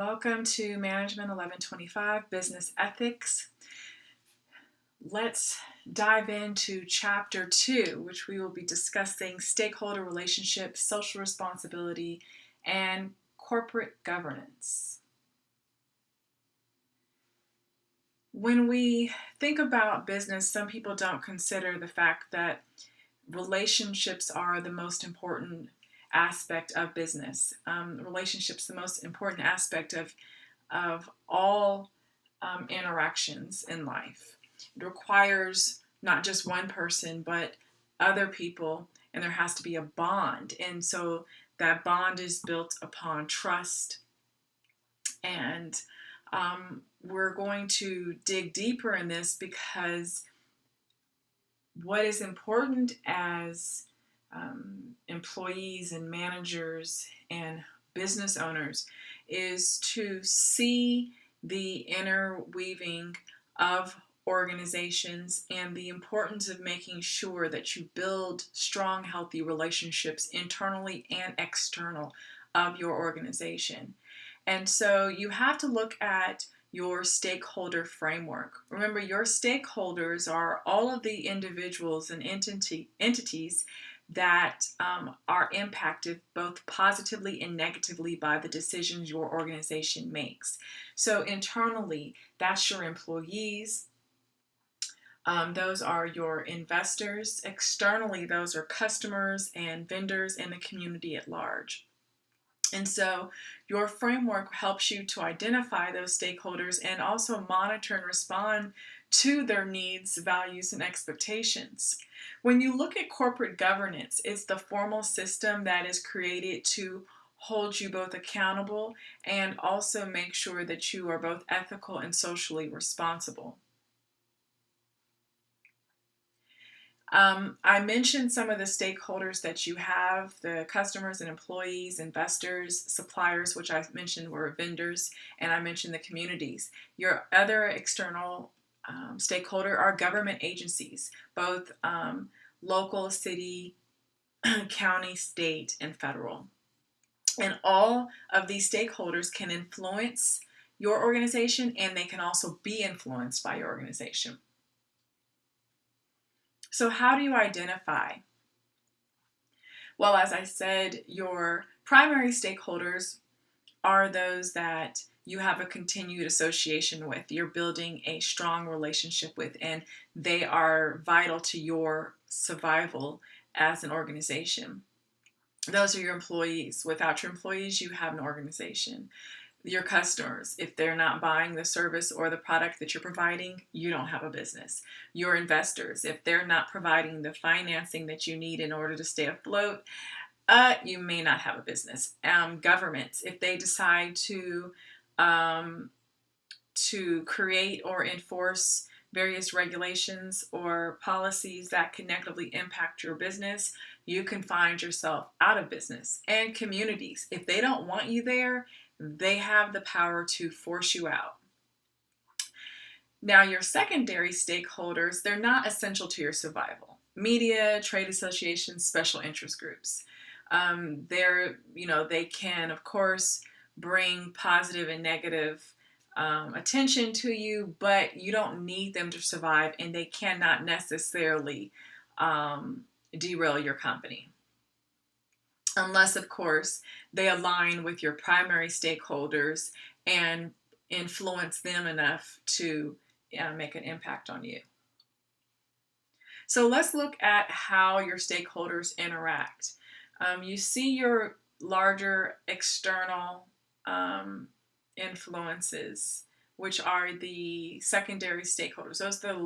Welcome to Management 1125 Business Ethics. Let's dive into Chapter 2, which we will be discussing stakeholder relationships, social responsibility, and corporate governance. When we think about business, some people don't consider the fact that relationships are the most important aspect of business. Relationships the most important aspect of all interactions in life. It requires not just one person, but other people, and there has to be a bond. And so that bond is built upon trust. And we're going to dig deeper in this because what is important as employees and managers and business owners is to see the interweaving of organizations and the importance of making sure that you build strong, healthy relationships internally and external of your organization. And so you have to look at your stakeholder framework. Remember, your stakeholders are all of the individuals and entities that are impacted both positively and negatively by the decisions your organization makes. So internally, that's your employees. Those are your investors. Externally, those are customers and vendors and the community at large. And so your framework helps you to identify those stakeholders and also monitor and respond to their needs, values, and expectations. When you look at corporate governance, it's the formal system that is created to hold you both accountable and also make sure that you are both ethical and socially responsible. I mentioned some of the stakeholders that you have, the customers and employees, investors, suppliers, which I mentioned were vendors, and I mentioned the communities. Your other external stakeholder are government agencies, both local, city, county, state, and federal. And all of these stakeholders can influence your organization, and they can also be influenced by your organization. So how do you identify? Well, as I said, your primary stakeholders are those that you have a continued association with, you're building a strong relationship with, and they are vital to your survival as an organization. Those are your employees. Without your employees, you have an organization. Your customers, if they're not buying the service or the product that you're providing, you don't have a business. Your investors, if they're not providing the financing that you need in order to stay afloat, you may not have a business. Governments, if they decide to create or enforce various regulations or policies that can negatively impact your business, you can find yourself out of business. And communities, if they don't want you there, they have the power to force you out. Now, your secondary stakeholders, they're not essential to your survival. Media, trade associations, special interest groups. They can, of course, bring positive and negative attention to you, but you don't need them to survive, and they cannot necessarily derail your company. Unless, of course, they align with your primary stakeholders and influence them enough to make an impact on you. So let's look at how your stakeholders interact. You see your larger external influences, which are the secondary stakeholders. Those are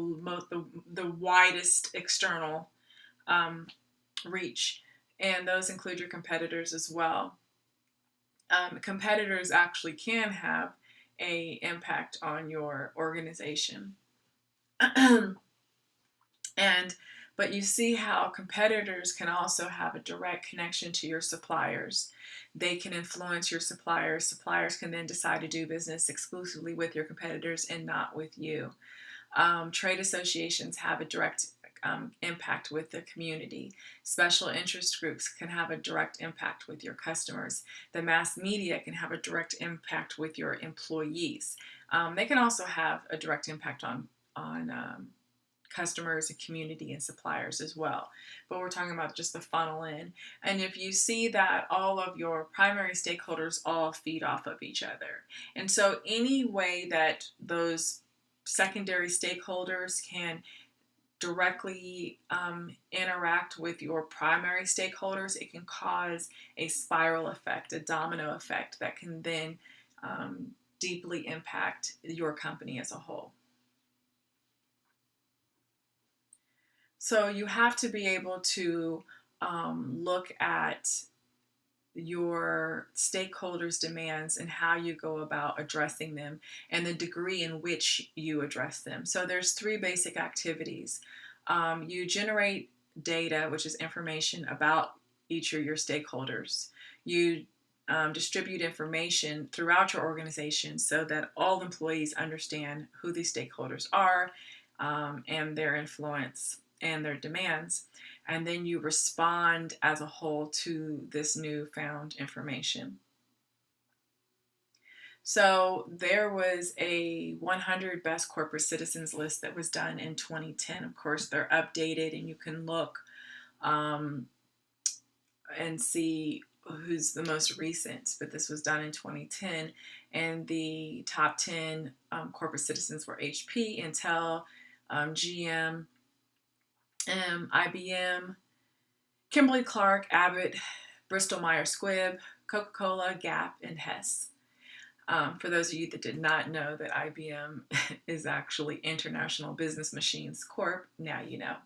the widest external reach. And those include your competitors as well. Competitors actually can have an impact on your organization. But you see how competitors can also have a direct connection to your suppliers. They can influence your suppliers. Suppliers can then decide to do business exclusively with your competitors and not with you. Trade associations have a direct impact with the community. Special interest groups can have a direct impact with your customers. The mass media can have a direct impact with your employees. They can also have a direct impact on customers and community and suppliers as well. But we're talking about just the funnel in. And if you see that all of your primary stakeholders all feed off of each other, and so any way that those secondary stakeholders can directly interact with your primary stakeholders, it can cause a spiral effect, a domino effect that can then deeply impact your company as a whole. So you have to be able to look at your stakeholders' demands and how you go about addressing them and the degree in which you address them. So there's three basic activities. You generate data, which is information about each of your stakeholders. You distribute information throughout your organization so that all employees understand who these stakeholders are and their influence and their demands, and then you respond as a whole to this newfound information. So there was a 100 best corporate citizens list that was done in 2010. Of course, they're updated, and you can look and see who's the most recent, but this was done in 2010, and the top 10 corporate citizens were HP, Intel, GM, IBM, Kimberly-Clark, Abbott, Bristol-Myers Squibb, Coca-Cola, Gap, and Hess. For those of you that did not know that IBM is actually International Business Machines Corp., now you know.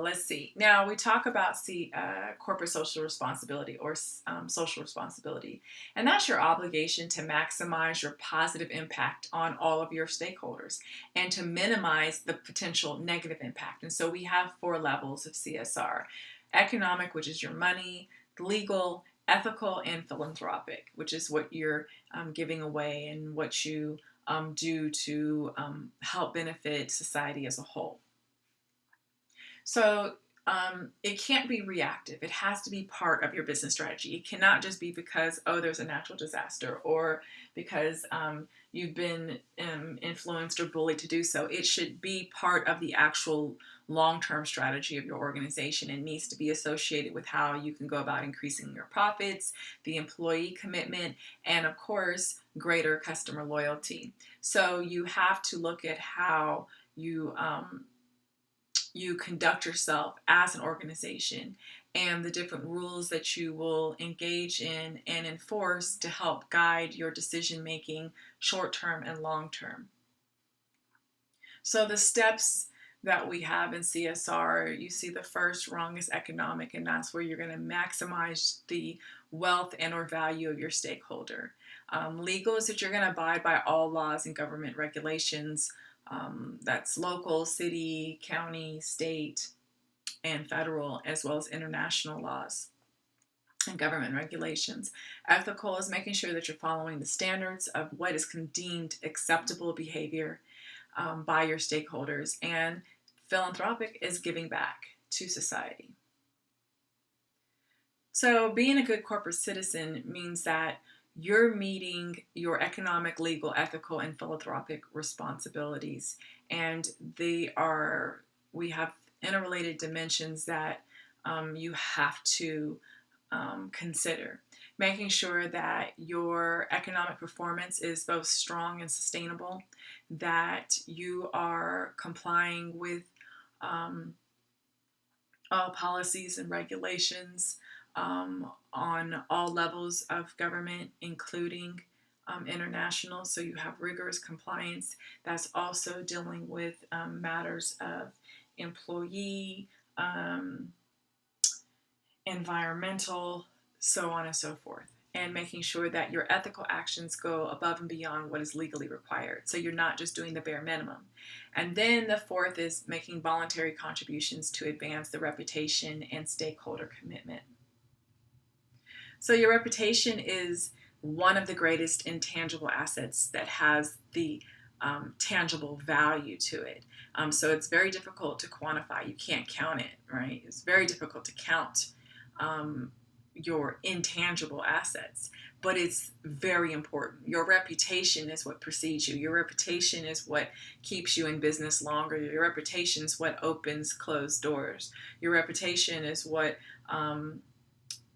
Let's see. Now we talk about corporate social responsibility or social responsibility. And that's your obligation to maximize your positive impact on all of your stakeholders and to minimize the potential negative impact. And so we have 4 levels of CSR. Economic, which is your money, legal, ethical, and philanthropic, which is what you're giving away and what you do to help benefit society as a whole. So it can't be reactive. It has to be part of your business strategy. It cannot just be because, oh, there's a natural disaster or because you've been influenced or bullied to do so. It should be part of the actual long-term strategy of your organization. It needs to be associated with how you can go about increasing your profits, the employee commitment, and of course, greater customer loyalty. So you have to look at how you conduct yourself as an organization and the different rules that you will engage in and enforce to help guide your decision making short-term and long-term. So the steps that we have in CSR, you see the first rung is economic, and that's where you're going to maximize the wealth and or value of your stakeholder. Legal is that you're going to abide by all laws and government regulations. That's local, city, county, state, and federal, as well as international laws and government regulations. Ethical is making sure that you're following the standards of what is deemed acceptable behavior by your stakeholders. And philanthropic is giving back to society. So being a good corporate citizen means that you're meeting your economic, legal, ethical, and philanthropic responsibilities. And we have interrelated dimensions that you have to consider. Making sure that your economic performance is both strong and sustainable, that you are complying with all policies and regulations on all levels of government, including international. So you have rigorous compliance that's also dealing with matters of employee, environmental, so on and so forth. And making sure that your ethical actions go above and beyond what is legally required. So you're not just doing the bare minimum. And then the fourth is making voluntary contributions to advance the reputation and stakeholder commitment. So your reputation is one of the greatest intangible assets that has the tangible value to it. So it's very difficult to quantify. You can't count it, right? It's very difficult to count your intangible assets, but it's very important. Your reputation is what precedes you. Your reputation is what keeps you in business longer. Your reputation is what opens closed doors. Your reputation is what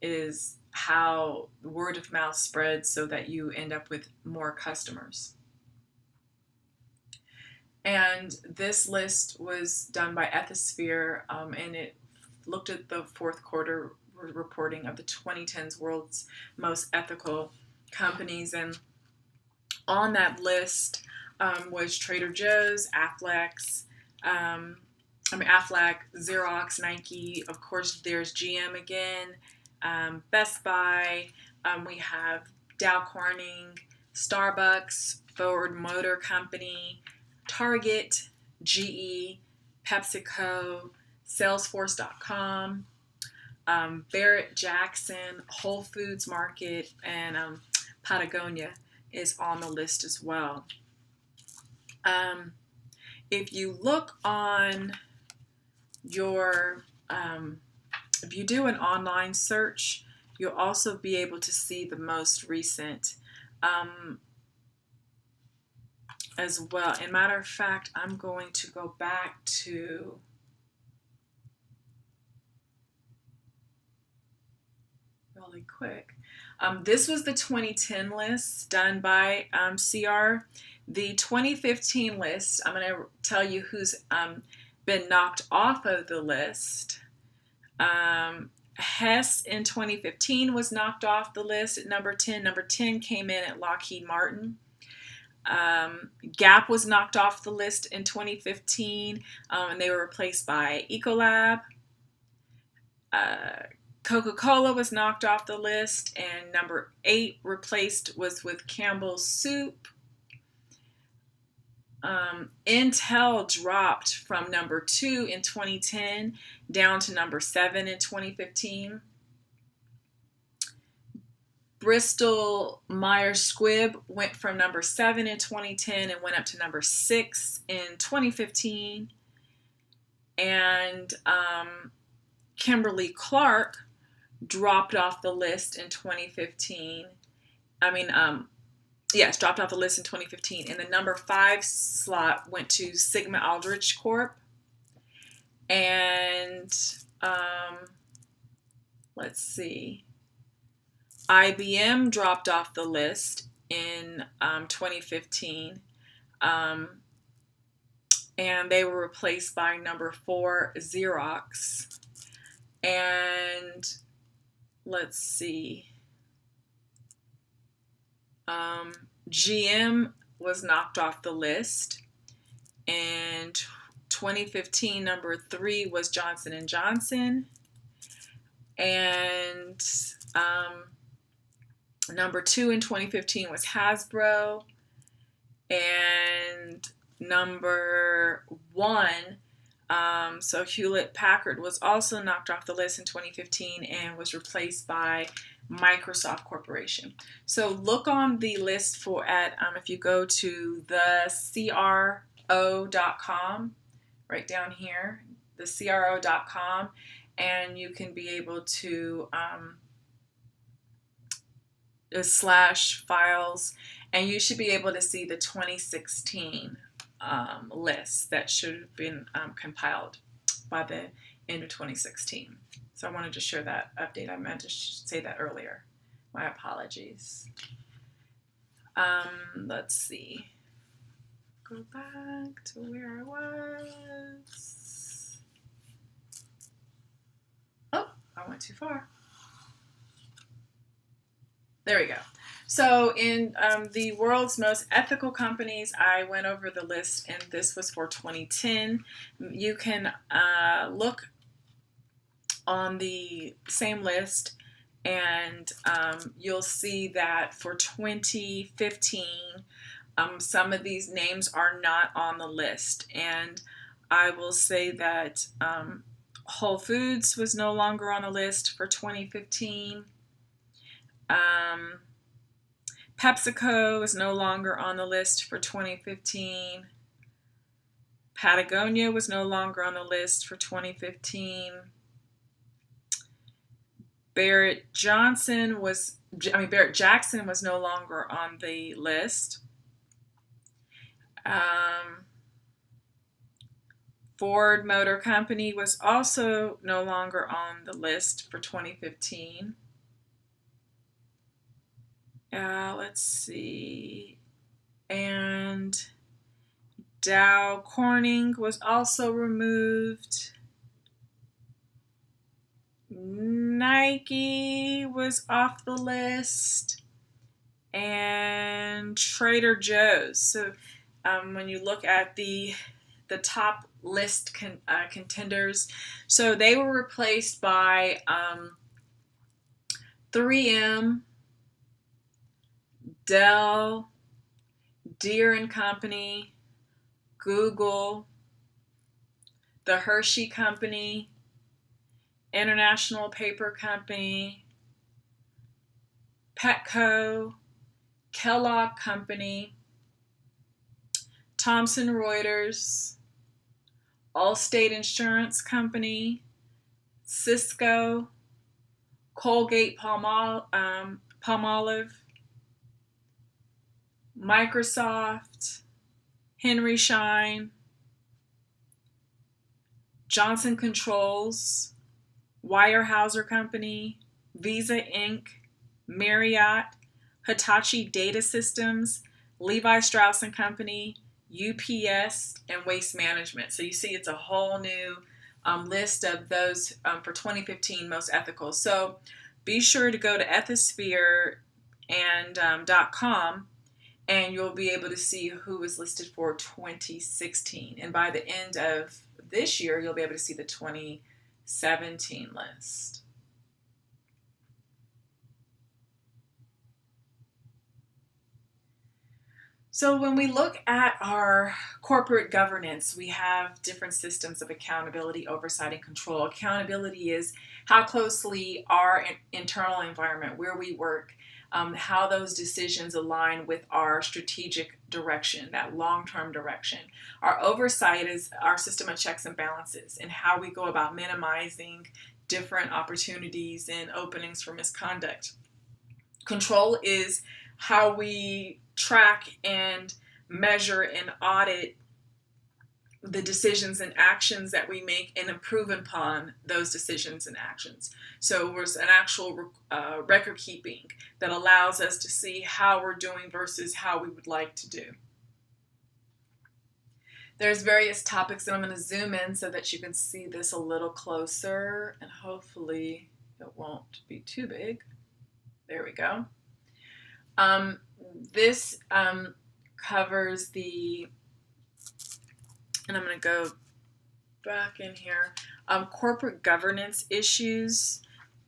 is how word of mouth spreads so that you end up with more customers. And this list was done by Ethisphere, and it looked at the fourth quarter reporting of the 2010s world's most ethical companies. And on that list was Trader Joe's, Aflac, Xerox, Nike. Of course, there's GM again, Best Buy. We have Dow Corning, Starbucks, Ford Motor Company, Target, GE, PepsiCo, Salesforce.com, Barrett Jackson, Whole Foods Market, and Patagonia is on the list as well. If you look on your, if you do an online search, you'll also be able to see the most recent as well. And matter of fact, I'm going to go back to really quick. This was the 2010 list done by CR. The 2015 list, I'm going to tell you who's been knocked off of the list. Hess in 2015 was knocked off the list at number 10. Number 10 came in at Lockheed Martin. Gap was knocked off the list in 2015, and they were replaced by Ecolab. Coca-Cola was knocked off the list, and number 8 replaced was with Campbell's Soup. Intel dropped from number 2 in 2010 down to number 7 in 2015. Bristol Myers Squibb went from number 7 in 2010 and went up to number 6 in 2015. And Kimberly-Clark dropped off the list in 2015. Dropped off the list in 2015. And the number 5 slot went to Sigma Aldrich Corp. And let's see. IBM dropped off the list in 2015. And they were replaced by number 4, Xerox. And let's see. GM was knocked off the list. In 2015, number 3 was Johnson & Johnson. And number 2 in 2015 was Hasbro. And number 1, so Hewlett-Packard was also knocked off the list in 2015 and was replaced by Microsoft Corporation. So look on the list if you go to the CRO.com, right down here, the CRO.com, and you can be able to /files, and you should be able to see the 2016 list that should have been compiled by the end of 2016. So I wanted to share that update. I meant to say that earlier. My apologies. Let's see. Go back to where I was. Oh, I went too far. There we go. So in the world's most ethical companies, I went over the list, and this was for 2010. You can look on the same list, and you'll see that for 2015, some of these names are not on the list. And I will say that Whole Foods was no longer on the list for 2015. PepsiCo is no longer on the list for 2015. Patagonia was no longer on the list for 2015. Barrett Jackson was no longer on the list. Ford Motor Company was also no longer on the list for 2015. Let's see. And Dow Corning was also removed. Nike was off the list. And Trader Joe's. So when you look at the top list contenders, so they were replaced by 3M, Dell, Deere & Company, Google, the Hershey Company, International Paper Company, Petco, Kellogg Company, Thomson Reuters, Allstate Insurance Company, Cisco, Colgate Palmolive, Microsoft, Henry Schein, Johnson Controls, Weyerhaeuser Company, Visa Inc., Marriott, Hitachi Data Systems, Levi Strauss & Company, UPS, and Waste Management. So you see it's a whole new list of those for 2015 most ethical. So be sure to go to ethisphere.com and you'll be able to see who was listed for 2016. And by the end of this year, you'll be able to see the 2017 list. So when we look at our corporate governance, we have different systems of accountability, oversight, and control. Accountability is how closely our internal environment, where we work, how those decisions align with our strategic direction, that long-term direction. Our oversight is our system of checks and balances and how we go about minimizing different opportunities and openings for misconduct. Control is how we track and measure and audit the decisions and actions that we make and improve upon those decisions and actions. So there's an actual record keeping that allows us to see how we're doing versus how we would like to do. There's various topics, and I'm going to zoom in so that you can see this a little closer, and hopefully it won't be too big. There we go. This covers and I'm going to go back in here, corporate governance issues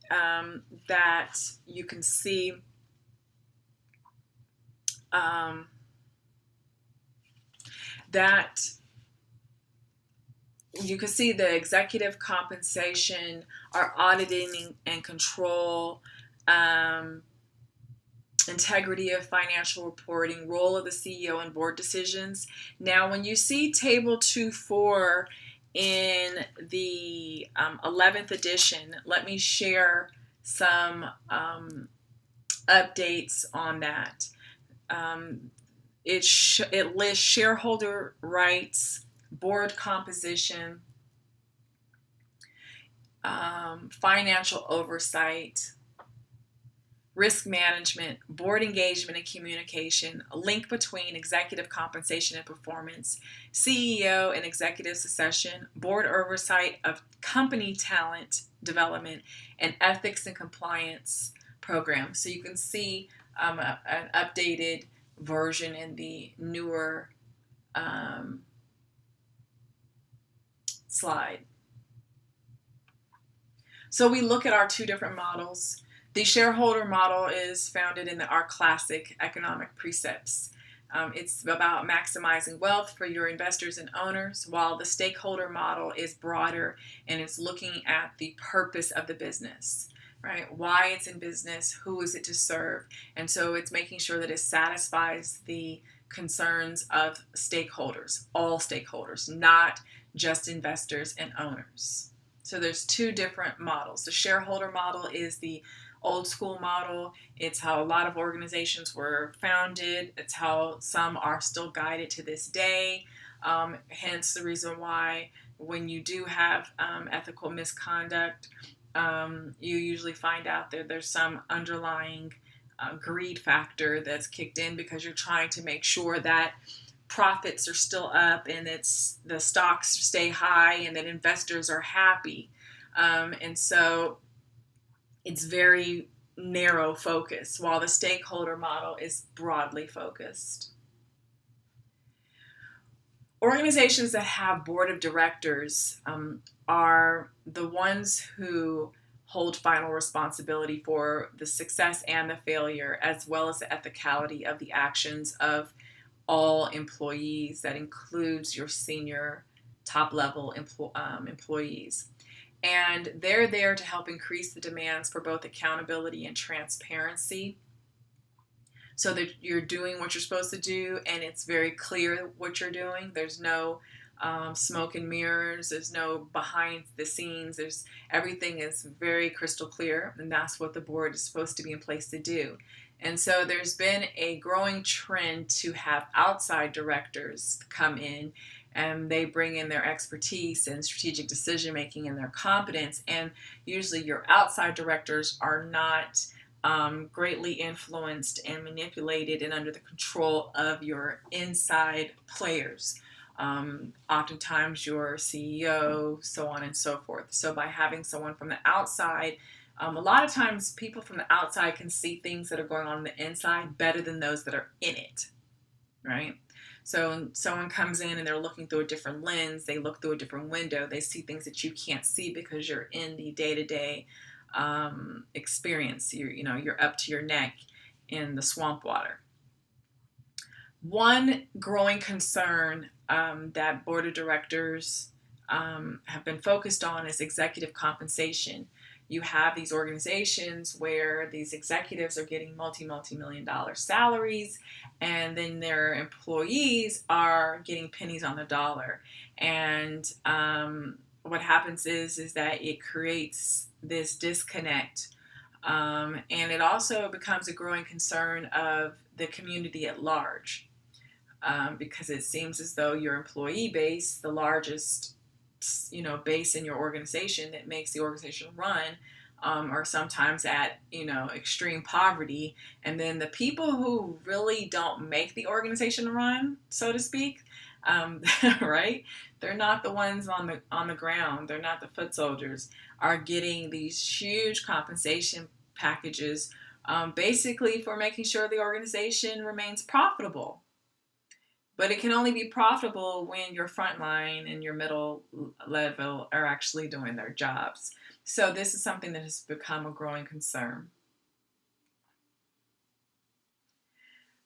that you can see the executive compensation, our auditing and control, integrity of financial reporting, role of the CEO and board decisions. Now, when you see Table 2.4 in the 11th edition, let me share some updates on that. It lists shareholder rights, board composition, financial oversight, risk management, board engagement and communication, a link between executive compensation and performance, CEO and executive succession, board oversight of company talent development, and ethics and compliance programs. So you can see an updated version in the newer slide. So we look at our two different models. The shareholder model is founded in our classic economic precepts. It's about maximizing wealth for your investors and owners, while the stakeholder model is broader and it's looking at the purpose of the business. right? Why it's in business, who is it to serve? And so it's making sure that it satisfies the concerns of stakeholders, all stakeholders, not just investors and owners. So there's two different models. The shareholder model is the old school model. It's how a lot of organizations were founded. It's how some are still guided to this day. Hence the reason why when you do have ethical misconduct, you usually find out that there's some underlying greed factor that's kicked in because you're trying to make sure that profits are still up and it's the stocks stay high and that investors are happy. And so it's very narrow focus, while the stakeholder model is broadly focused. Organizations that have board of directors are the ones who hold final responsibility for the success and the failure, as well as the ethicality of the actions of all employees. That includes your senior top level employees. And they're there to help increase the demands for both accountability and transparency so that you're doing what you're supposed to do and it's very clear what you're doing. There's no smoke and mirrors. There's no behind the scenes. Everything is very crystal clear, and that's what the board is supposed to be in place to do. And so there's been a growing trend to have outside directors come in, and they bring in their expertise and strategic decision making and their competence. And usually your outside directors are not greatly influenced and manipulated and under the control of your inside players. Oftentimes your CEO, so on and so forth. So by having someone from the outside, a lot of times people from the outside can see things that are going on the inside better than those that are in it, right? So when someone comes in and they're looking through a different lens, they look through a different window, they see things that you can't see because you're in the day-to-day experience. You're up to your neck in the swamp water. One growing concern that board of directors have been focused on is executive compensation. You have these organizations where these executives are getting multi-million dollar salaries, and then their employees are getting pennies on the dollar. And what happens is that it creates this disconnect. And it also becomes a growing concern of the community at large. Because it seems as though your employee base, the largest base in your organization that makes the organization run, are sometimes at extreme poverty, and then the people who really don't make the organization run, so to speak, right? They're not the ones on the ground. They're not the foot soldiers. Are getting these huge compensation packages, basically for making sure the organization remains profitable. But it can only be profitable when your frontline and your middle level are actually doing their jobs. So this is something that has become a growing concern.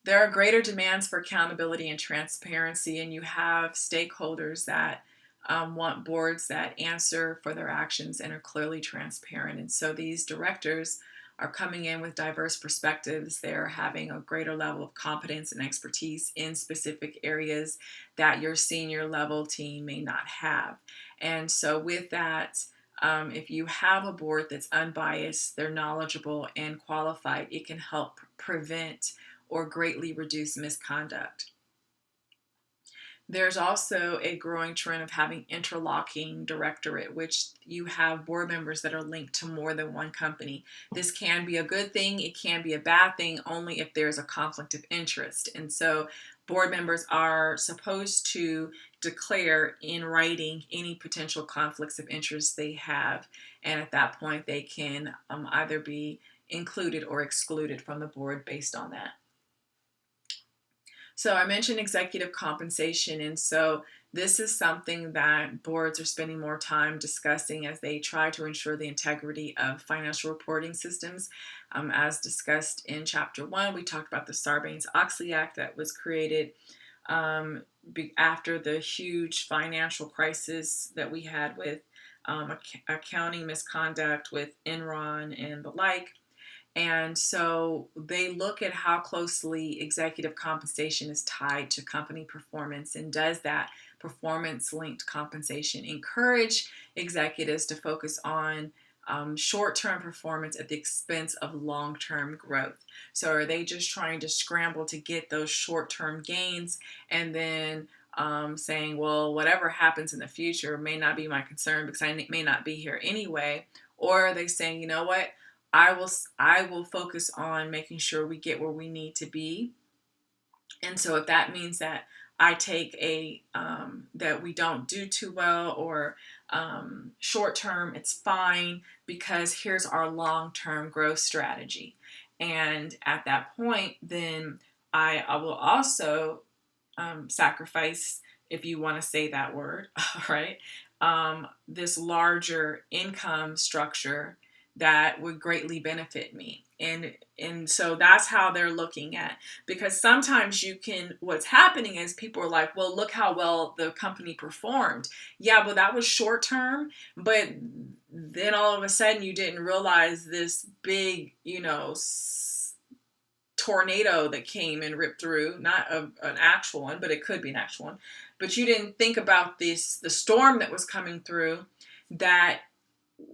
There are greater demands for accountability and transparency, and you have stakeholders that want boards that answer for their actions and are clearly transparent. And so these directors are coming in with diverse perspectives. They're having a greater level of competence and expertise in specific areas that your senior level team may not have. And so with that, if you have a board that's unbiased, they're knowledgeable and qualified, it can help prevent or greatly reduce misconduct. There's also a growing trend of having interlocking directorate, which you have board members that are linked to more than one company. This can be a good thing. It can be a bad thing only if there's a conflict of interest. And so board members are supposed to declare in writing any potential conflicts of interest they have. And at that point, they can either be included or excluded from the board based on that. So I mentioned executive compensation, and so this is something that boards are spending more time discussing as they try to ensure the integrity of financial reporting systems. As discussed in Chapter 1, we talked about the Sarbanes-Oxley Act that was created after the huge financial crisis that we had with accounting misconduct with Enron and the like. And so they look at how closely executive compensation is tied to company performance, and does that performance linked compensation encourage executives to focus on short-term performance at the expense of long-term growth? So are they just trying to scramble to get those short-term gains, and then saying, well, whatever happens in the future may not be my concern because I may not be here anyway? Or are they saying, you know what, I will focus on making sure we get where we need to be. And so if that means that I take that we don't do too well, or short term, it's fine, because here's our long term growth strategy. And at that point, then I will also sacrifice, if you want to say that word, right? This larger income structure that would greatly benefit me. And so that's how they're looking at, because sometimes what's happening is people are like, well, look how well the company performed. Yeah, but that was short term, but then all of a sudden you didn't realize this big, tornado that came and ripped through, not an actual one, but it could be an actual one. But you didn't think about the storm that was coming through that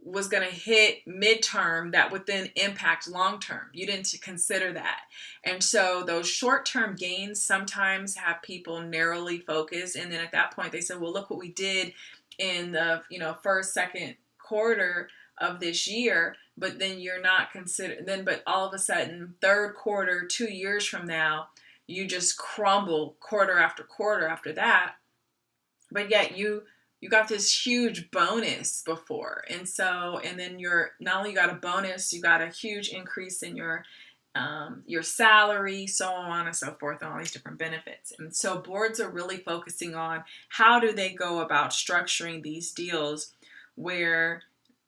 was going to hit midterm, that would then impact long term. You didn't consider that. And so those short term gains sometimes have people narrowly focused. And then at that point they said, well, look what we did in the first, second quarter of this year. But then you're not considered but all of a sudden third quarter 2 years from now, you just crumble quarter after quarter after that. But yet you got this huge bonus before. And then you're not only got a bonus, you got a huge increase in your salary, so on and so forth, and all these different benefits. And so boards are really focusing on how do they go about structuring these deals where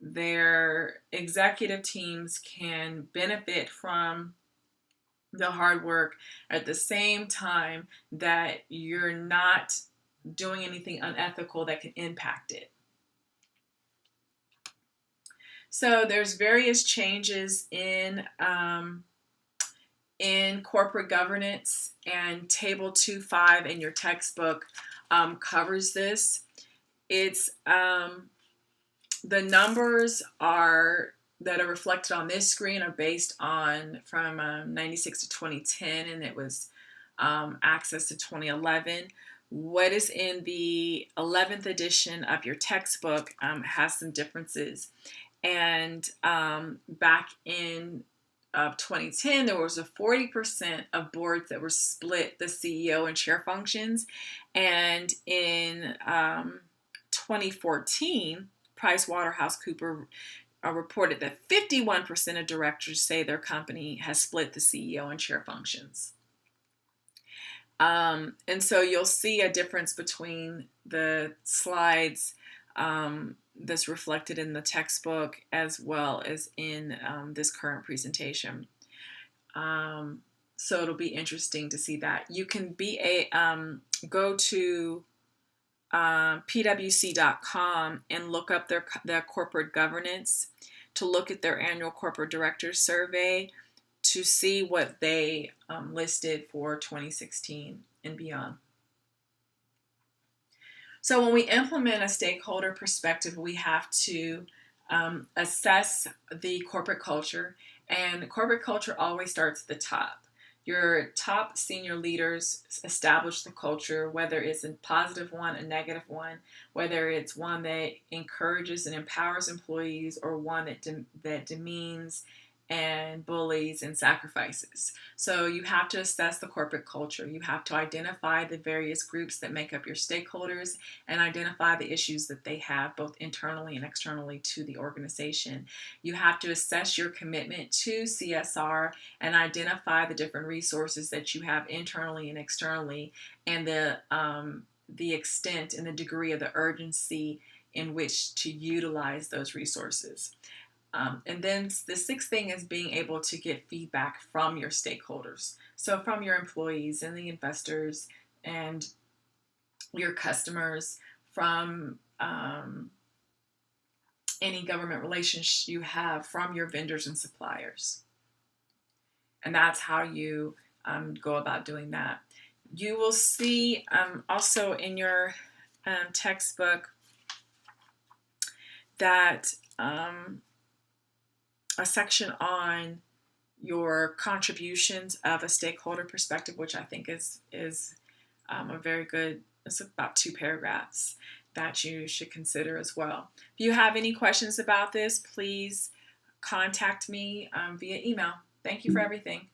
their executive teams can benefit from the hard work at the same time that you're not doing anything unethical that can impact it. So there's various changes in corporate governance, and Table 2.5 in your textbook covers this. It's the numbers that are reflected on this screen are based on from 96 to 2010, and it was access to 2011. What is in the 11th edition of your textbook has some differences. And back in 2010, there was a 40% of boards that were split the CEO and chair functions. And in 2014, PricewaterhouseCoopers reported that 51% of directors say their company has split the CEO and chair functions. And so you'll see a difference between the slides that's reflected in the textbook as well as in this current presentation. So it'll be interesting to see that. You can go to pwc.com and look up their corporate governance, to look at their annual corporate directors survey, to see what they listed for 2016 and beyond. So when we implement a stakeholder perspective, we have to assess the corporate culture, and corporate culture always starts at the top. Your top senior leaders establish the culture, whether it's a positive one, a negative one, whether it's one that encourages and empowers employees, or one that demeans and bullies and sacrifices. So you have to assess the corporate culture. You have to identify the various groups that make up your stakeholders and identify the issues that they have both internally and externally to the organization. You have to assess your commitment to CSR and identify the different resources that you have internally and externally, and the extent and the degree of the urgency in which to utilize those resources. And then the sixth thing is being able to get feedback from your stakeholders. So from your employees and the investors and your customers, from any government relations you have from your vendors and suppliers. And that's how you go about doing that. You will see also in your textbook that a section on your contributions of a stakeholder perspective, which I think is a very good, it's about 2 paragraphs that you should consider as well. If you have any questions about this, please contact me via email. Thank you for everything.